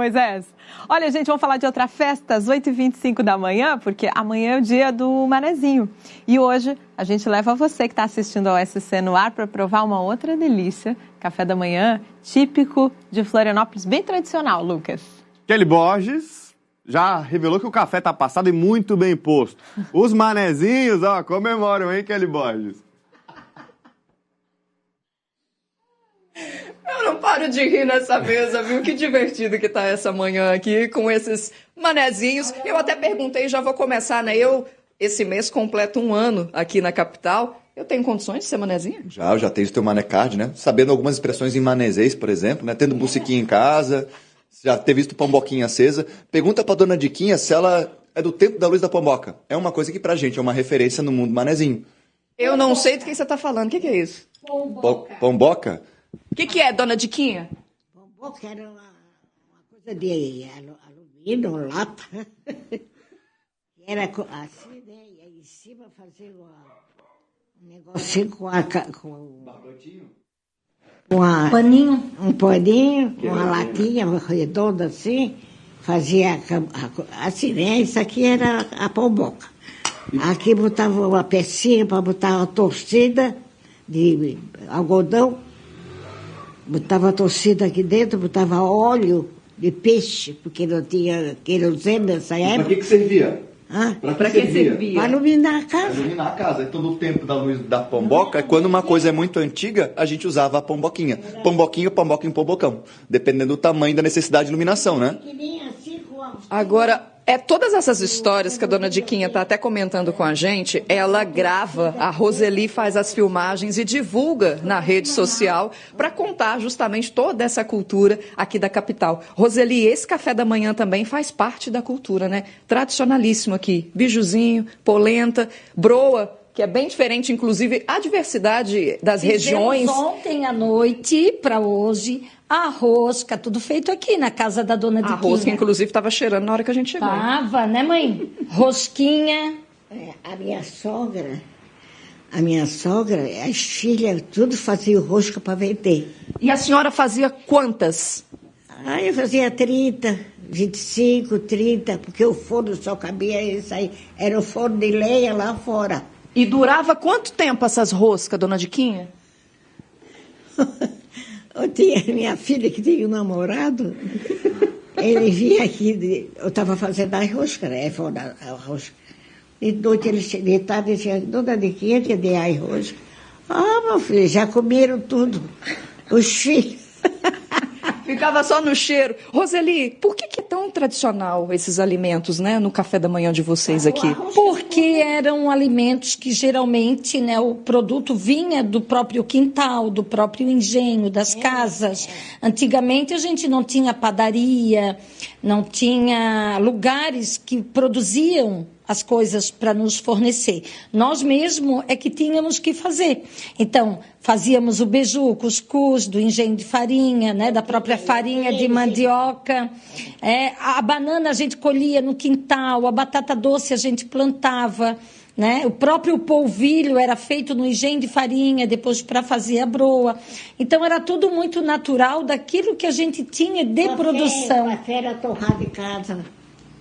Moisés? Olha, gente, vamos falar de outra festa às 8h25 da manhã, porque amanhã é o dia do Manezinho. E hoje a gente leva você que está assistindo ao SC no ar para provar uma outra delícia, café da manhã típico de Florianópolis, bem tradicional, Lucas. Kelly Borges já revelou que o café está passado e muito bem posto. Os manezinhos, ó, comemoram, hein, Kelly Borges? Eu não paro de rir nessa mesa, viu? Que divertido que tá essa manhã aqui com esses manezinhos. Eu até perguntei, já vou começar, né? Eu, esse mês, completo 1 ano aqui na capital. Eu tenho condições de ser manezinha? Já tenho o teu mané card, né? Sabendo algumas expressões em manezês, por exemplo, né? Tendo buciquinha em casa, já ter visto pamboquinha acesa. Pergunta pra dona Diquinha se ela é do tempo da luz da pomboca. É uma coisa que pra gente é uma referência no mundo manezinho. Eu não sei do que você tá falando. O que é isso? Pomboca? O que é, dona Diquinha? Pomboca era uma coisa de alumínio, lata. Era assim, né? E aí em cima fazia um negocinho com paninho. Um paninho, com uma latinha redonda assim. Fazia assim, né? Isso aqui era a pomboca. Aqui botava uma pecinha para botar uma torcida de algodão. Botava a torcida aqui dentro, botava óleo de peixe, porque não tinha querosene nessa época. Pra que servia? Pra que servia? Para iluminar a casa. Para iluminar a casa. Então, no tempo da luz da pomboca, quando uma coisa é muito antiga, a gente usava a pomboquinha. Pomboquinha, pomboca em pombocão. Dependendo do tamanho da necessidade de iluminação, né? Agora, todas essas histórias que a dona Diquinha está até comentando com a gente, ela grava, a Roseli faz as filmagens e divulga na rede social para contar justamente toda essa cultura aqui da capital. Roseli, esse café da manhã também faz parte da cultura, né? Tradicionalíssimo aqui. Bijuzinho, polenta, broa, que é bem diferente, inclusive, a diversidade das regiões. Ontem à noite para hoje, a rosca, tudo feito aqui na casa da dona Diquinha. A rosca, inclusive, estava cheirando na hora que a gente chegou. Tava, né, mãe? Rosquinha. A minha sogra, as filhas, tudo faziam rosca para vender. E a senhora fazia quantas? Eu fazia 30, 25, 30, porque o forno só cabia isso aí. Era o forno de lenha lá fora. E durava quanto tempo essas roscas, dona Diquinha? Eu tinha minha filha que tinha um namorado, ele vinha aqui, eu estava fazendo a rosca, né? A rosca. De noite, de tarde, ele dizia, dona Diquinha, que dei a rosca. Meu filho, já comeram tudo, os filhos. Ficava só no cheiro. Roseli, por que é tão tradicional esses alimentos, né, no café da manhã de vocês aqui? Porque eram alimentos que geralmente, né, o produto vinha do próprio quintal, do próprio engenho, das casas. Antigamente a gente não tinha padaria, não tinha lugares que produziam as coisas para nos fornecer. Nós mesmo é que tínhamos que fazer. Então, fazíamos o beiju, o cuscuz, do engenho de farinha, né, da própria farinha de mandioca. A banana a gente colhia no quintal, a batata doce a gente plantava, né? O próprio polvilho era feito no engenho de farinha, depois para fazer a broa. Então, era tudo muito natural daquilo que a gente tinha de produção. Café era torrado em casa.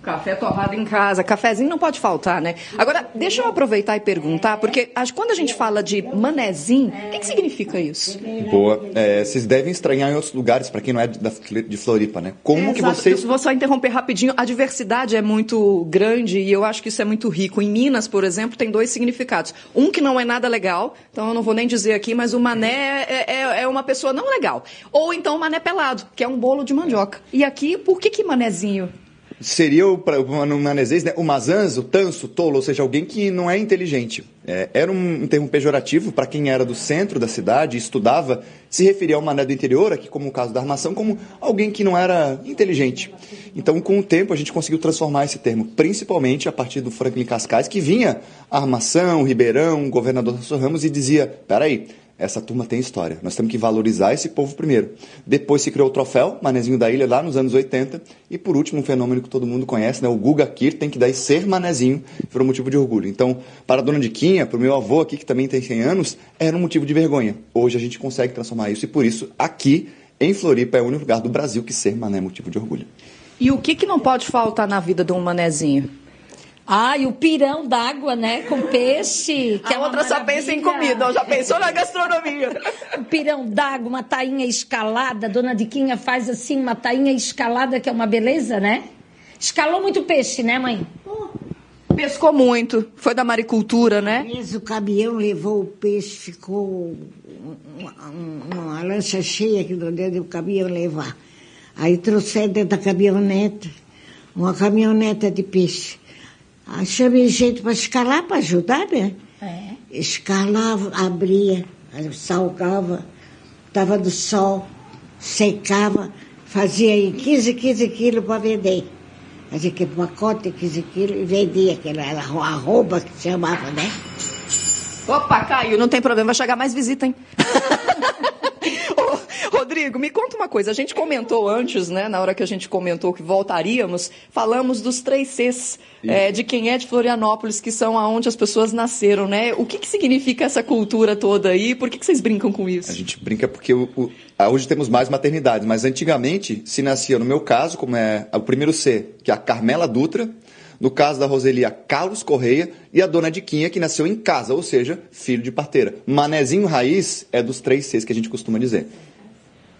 Café torrado em casa, cafezinho não pode faltar, né? Agora, deixa eu aproveitar e perguntar, porque quando a gente fala de manezinho, o que significa isso? Boa. Vocês devem estranhar em outros lugares, para quem não é de Floripa, né? Como que vocês... Eu vou só interromper rapidinho. A diversidade é muito grande e eu acho que isso é muito rico. Em Minas, por exemplo, tem 2 significados. Um que não é nada legal, então eu não vou nem dizer aqui, mas o mané é uma pessoa não legal. Ou então o mané pelado, que é um bolo de mandioca. E aqui, por que manezinho? Seria, no manezês, né, o mazanz, o tanso, o tolo, ou seja, alguém que não é inteligente. Era um termo pejorativo para quem era do centro da cidade e estudava, se referia ao mané do interior, aqui como o caso da armação, como alguém que não era inteligente. Então, com o tempo, a gente conseguiu transformar esse termo, principalmente a partir do Franklin Cascais, que vinha a armação, Ribeirão, governador Tasso Ramos, e dizia, peraí, essa turma tem história. Nós temos que valorizar esse povo primeiro. Depois se criou o troféu, Manezinho da Ilha, lá nos anos 80. E por último, um fenômeno que todo mundo conhece, né? O Guga Kirten, que daí ser Manezinho foi um motivo de orgulho. Então, para a dona Diquinha, para o meu avô aqui, que também tem 100 anos, era um motivo de vergonha. Hoje a gente consegue transformar isso e por isso, aqui, em Floripa é o único lugar do Brasil que ser mané é motivo de orgulho. E o que não pode faltar na vida de um manezinho? E o pirão d'água, né, com peixe. Que a outra só pensa em comida, já pensou na gastronomia. O pirão d'água, uma tainha escalada, a dona Diquinha faz assim, uma tainha escalada, que é uma beleza, né? Escalou muito peixe, né, mãe? Pescou muito, foi da maricultura, né? O caminhão levou o peixe, ficou uma lancha cheia que não deu o caminhão levar. Aí trouxeram dentro da caminhonete, uma caminhoneta de peixe. Aí chamei gente para escalar, para ajudar, né? Escalava, abria, salgava, estava do sol, secava, fazia em 15 quilos para vender. Fazia aquele pacote de 15 quilos e vendia aquela arroba que chamava, né? Opa, Caio, não tem problema, vai chegar mais visita, hein? Rodrigo, me conta uma coisa. A gente comentou antes, né, na hora que a gente comentou que voltaríamos, falamos dos 3 Cs, de quem é de Florianópolis, que são aonde as pessoas nasceram, né? O que significa essa cultura toda aí? Por que vocês brincam com isso? A gente brinca porque hoje temos mais maternidades, mas antigamente se nascia, no meu caso, como é o primeiro C, que é a Carmela Dutra, no caso da Roseli, a Carlos Correia, e a dona Diquinha, que nasceu em casa, ou seja, filho de parteira. Manezinho raiz é dos 3 Cs que a gente costuma dizer.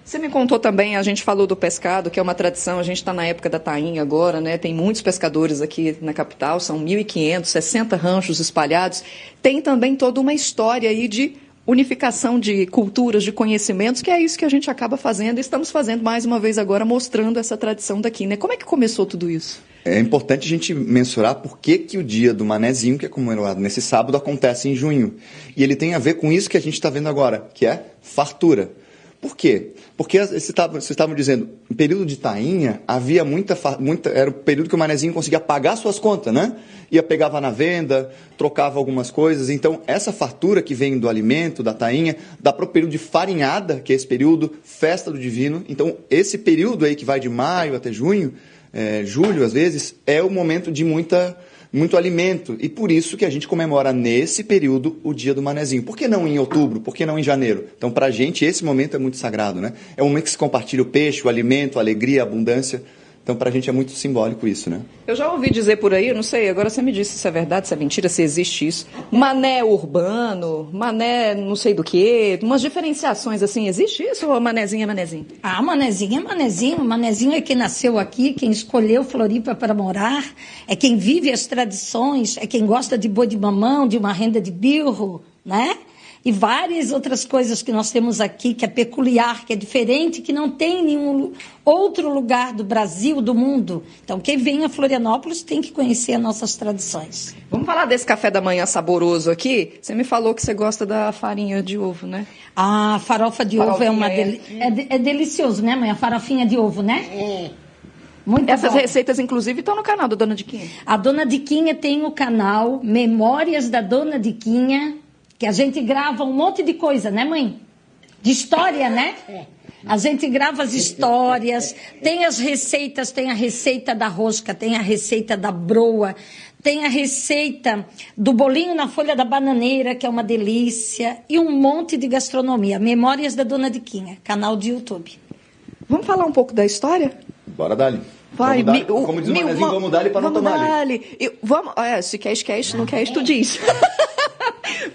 Você me contou também, a gente falou do pescado, que é uma tradição, a gente está na época da tainha agora, né? Tem muitos pescadores aqui na capital, são 1.500, 60 ranchos espalhados. Tem também toda uma história aí de unificação de culturas, de conhecimentos, que é isso que a gente acaba fazendo e estamos fazendo mais uma vez agora, mostrando essa tradição daqui, né? Como é que começou tudo isso? É importante a gente mensurar por que o dia do manezinho, que é comemorado nesse sábado, acontece em junho. E ele tem a ver com isso que a gente está vendo agora, que é fartura. Por quê? Porque vocês estavam dizendo, no período de tainha, havia muita. Era o período que o manezinho conseguia pagar suas contas, né? Pegava na venda, trocava algumas coisas. Então, essa fartura que vem do alimento, da tainha, dá para o período de farinhada, que é esse período, festa do divino. Então, esse período aí que vai de maio até junho, julho às vezes, é o momento de muito alimento, e por isso que a gente comemora nesse período o dia do manezinho. Por que não em outubro? Por que não em janeiro? Então, para a gente, esse momento é muito sagrado, né? É um momento que se compartilha o peixe, o alimento, a alegria, a abundância. Então, para a gente é muito simbólico isso, né? Eu já ouvi dizer por aí, eu não sei, agora você me disse se é verdade, se é mentira, se existe isso. Mané urbano, mané não sei do quê, umas diferenciações assim, existe isso ou manezinho é manezinho? Manezinho é manezinho. Manezinho é quem nasceu aqui, quem escolheu Floripa para morar, é quem vive as tradições, é quem gosta de boi de mamão, de uma renda de birro, né? E várias outras coisas que nós temos aqui, que é peculiar, que é diferente, que não tem em nenhum outro lugar do Brasil, do mundo. Então, quem vem a Florianópolis tem que conhecer as nossas tradições. Vamos falar desse café da manhã saboroso aqui? Você me falou que você gosta da farinha de ovo, né? A farofa de ovo é uma é delicioso, né, mãe? A farofinha de ovo, né? Muito Essas bom. receitas, inclusive, estão no canal da Dona Diquinha. A Dona Diquinha tem o canal Memórias da Dona Diquinha, que a gente grava um monte de coisa, né, mãe? De história, né? A gente grava as histórias, tem as receitas, tem a receita da rosca, tem a receita da broa, tem a receita do bolinho na folha da bananeira, que é uma delícia, e um monte de gastronomia. Memórias da Dona Diquinha, canal de YouTube. Vamos falar um pouco da história? Bora, Dali. Vai, como diz o manezinho, vamos dar-lhe para não tomar. Se quer, esquece, não quer, tu diz.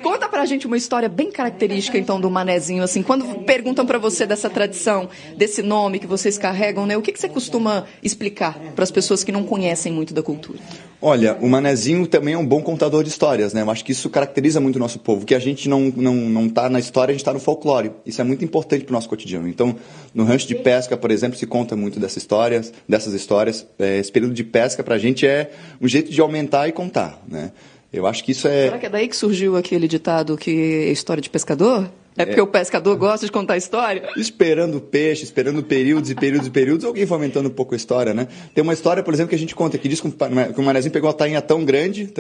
Conta pra gente uma história bem característica, então, do manezinho, assim, quando perguntam pra você dessa tradição, desse nome que vocês carregam, né, o que você costuma explicar para as pessoas que não conhecem muito da cultura? Olha, o manezinho também é um bom contador de histórias, né? Eu acho que isso caracteriza muito o nosso povo, que a gente não tá na história, a gente está no folclore. Isso é muito importante para o nosso cotidiano. Então, no rancho de pesca, por exemplo, se conta muito dessas histórias. Esse período de pesca, pra gente, é um jeito de aumentar e contar, né? Eu acho que isso é... Será que é daí que surgiu aquele ditado que é história de pescador? É porque o pescador gosta de contar história? Esperando peixe, esperando períodos e períodos e períodos, alguém foi aumentando um pouco a história, né? Tem uma história, por exemplo, que a gente conta, que diz que o manezinho pegou uma tainha tão grande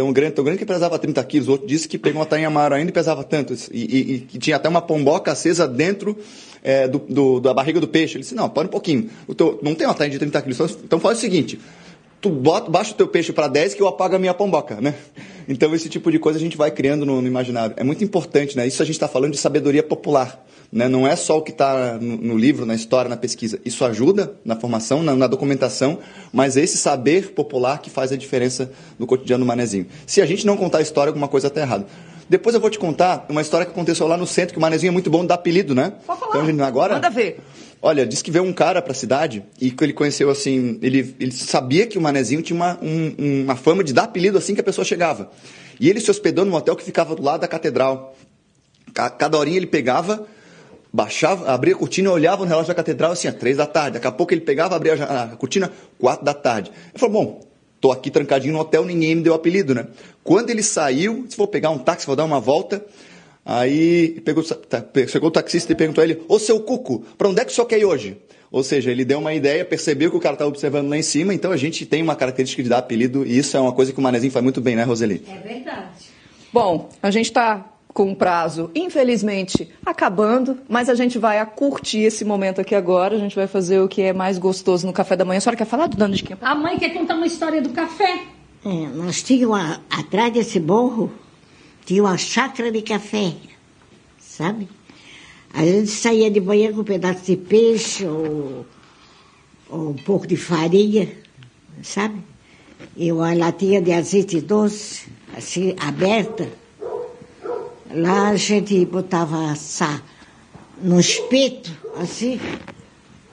que pesava 30 quilos. O outro disse que pegou uma tainha maior ainda e pesava tanto. E tinha até uma pomboca acesa dentro da barriga do peixe. Ele disse, não, para um pouquinho. Não tem uma tainha de 30 quilos. Então faz o seguinte... Tu baixa o teu peixe para 10 que eu apago a minha pomboca, né? Então, esse tipo de coisa a gente vai criando no imaginário. É muito importante, né? Isso a gente está falando de sabedoria popular. Né? Não é só o que está no livro, na história, na pesquisa. Isso ajuda na formação, na documentação, mas é esse saber popular que faz a diferença no cotidiano do manezinho. Se a gente não contar a história, alguma coisa está errada. Depois eu vou te contar uma história que aconteceu lá no centro, que o manezinho é muito bom de dar apelido, né? Pode falar. Então, agora, manda ver. Olha, diz que veio um cara para a cidade e que ele conheceu assim, ele sabia que o manezinho tinha uma fama de dar apelido assim que a pessoa chegava. E ele se hospedou num hotel que ficava do lado da catedral. Cada horinha ele pegava, baixava, abria a cortina e olhava no relógio da catedral assim, 3 da tarde. Daqui a pouco ele pegava, abria a cortina, 4 da tarde. Ele falou, bom, tô aqui trancadinho no hotel, ninguém me deu apelido, né? Quando ele saiu, se for pegar um táxi, vou dar uma volta, aí chegou o taxista e perguntou a ele, ô seu Cuco, para onde é que o senhor quer ir hoje? Ou seja, ele deu uma ideia, percebeu que o cara estava observando lá em cima, então a gente tem uma característica de dar apelido, e isso é uma coisa que o manezinho faz muito bem, né, Roseli? É verdade. Bom, a gente está com o prazo, infelizmente, acabando, mas a gente vai curtir esse momento aqui agora, a gente vai fazer o que é mais gostoso no café da manhã. A senhora quer falar, dona Diquinha? A mãe quer contar uma história do café. Nós tínhamos, atrás desse morro, tinha uma chácara de café, sabe? A gente saía de manhã com um pedaço de peixe ou um pouco de farinha, sabe? E uma latinha de azeite doce, assim, aberta. Lá a gente botava assar no espeto, assim,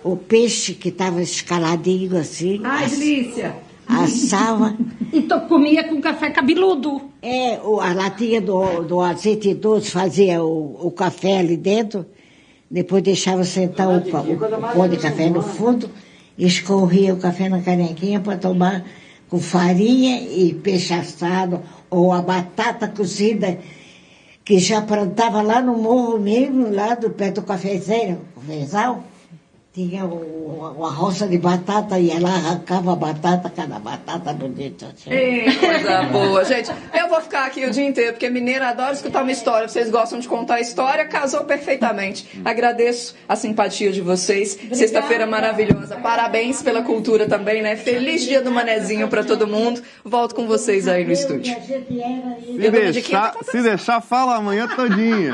o peixe que estava escaladinho, assim. Ai, delícia! Assava. E tu comia com café cabeludo. A latinha do azeite doce fazia o café ali dentro, depois deixava sentar o pão de café no fundo, escorria o café na canequinha para tomar com farinha e peixe assado, ou a batata cozida, que já plantava lá no morro mesmo, lá do perto do cafezal, tinha uma roça de batata e ela arrancava a batata, cada batata bonita. Assim. Coisa boa, gente. Eu vou ficar aqui o dia inteiro, porque mineiro adora escutar uma história. Vocês gostam de contar a história, casou perfeitamente. Agradeço a simpatia de vocês. Sexta-feira maravilhosa. Parabéns pela cultura também, né? Feliz dia do manezinho para todo mundo. Volto com vocês aí no estúdio. Se deixar, fala amanhã todinha.